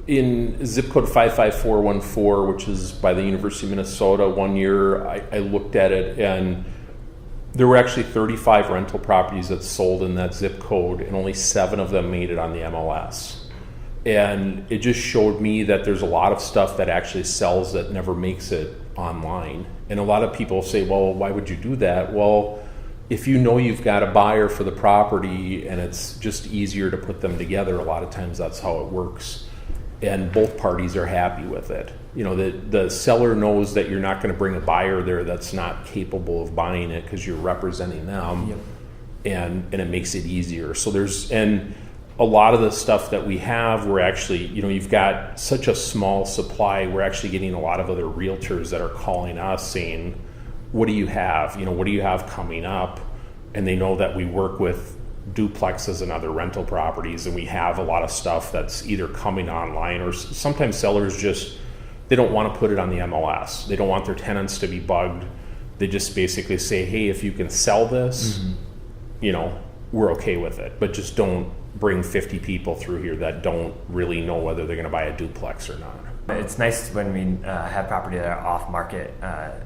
in zip code 55414, which is by the University of Minnesota, one year I looked at it, and there were actually 35 rental properties that sold in that zip code, and only 7 of them made it on the MLS. And it just showed me that there's a lot of stuff that actually sells that never makes it online. And a lot of people say, well, why would you do that? Well, if you know you've got a buyer for the property and it's just easier to put them together, a lot of times that's how it works. And both parties are happy with it. You know, the seller knows that you're not going to bring a buyer there that's not capable of buying it because you're representing them. Yep. And it makes it easier. So and a lot of the stuff that we have, we're actually, you know, you've got such a small supply, we're actually getting a lot of other realtors that are calling us saying, what do you have? You know, what do you have coming up? And they know that we work with duplexes and other rental properties, and we have a lot of stuff that's either coming online, or sometimes sellers they don't want to put it on the MLS. They don't want their tenants to be bugged. They just basically say, hey, if you can sell this, you know, we're okay with it, but just don't bring 50 people through here that don't really know whether they're going to buy a duplex or not. It's nice when we have property that are off market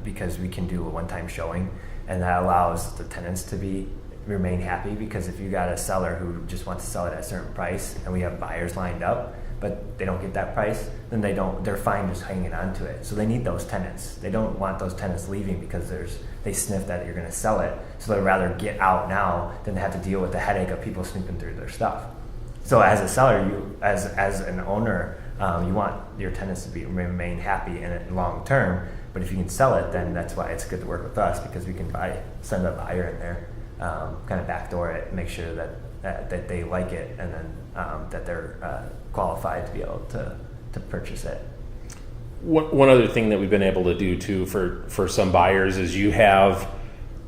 because we can do a one-time showing, and that allows the tenants to remain happy, because if you got a seller who just wants to sell it at a certain price and we have buyers lined up but they don't get that price, then they're fine just hanging on to it. So they need those tenants. They don't want those tenants leaving because they sniff that you're going to sell it, so they'd rather get out now than have to deal with the headache of people snooping through their stuff. So as a seller, as an owner, you want your tenants to remain happy and long term. But if you can sell it, then that's why it's good to work with us, because we can send a buyer in there, kind of backdoor it, make sure that they like it, and then that they're qualified to be able to purchase it. One other thing that we've been able to do too for some buyers is, you have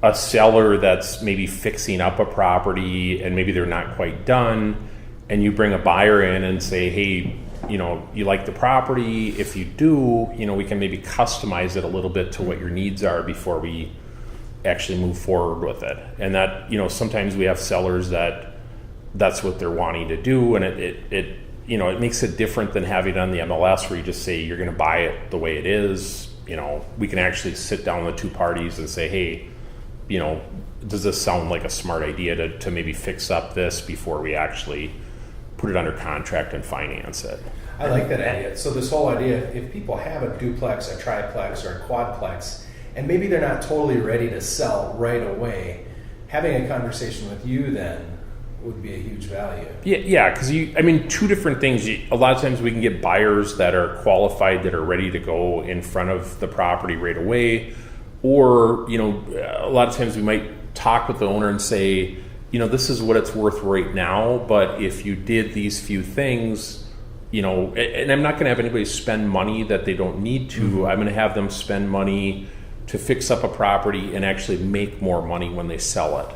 a seller that's maybe fixing up a property and maybe they're not quite done, and you bring a buyer in and say, hey, you know, you like the property? If you do, you know, we can maybe customize it a little bit to what your needs are before we actually move forward with it. And that, you know, sometimes we have sellers that's what they're wanting to do, and it you know, it makes it different than having it on the MLS where you just say you're going to buy it the way it is. You know, we can actually sit down with two parties and say, hey, you know, does this sound like a smart idea to maybe fix up this before we actually put it under contract and finance it? I like that idea. So this whole idea, if people have a duplex, a triplex, or a quadplex, and maybe they're not totally ready to sell right away, having a conversation with you then would be a huge value. Yeah, because two different things. A lot of times we can get buyers that are qualified, that are ready to go in front of the property right away, or, you know, a lot of times we might talk with the owner and say, you know, this is what it's worth right now, but if you did these few things, you know, and I'm not going to have anybody spend money that they don't need to. Mm-hmm. I'm going to have them spend money to fix up a property and actually make more money when they sell it.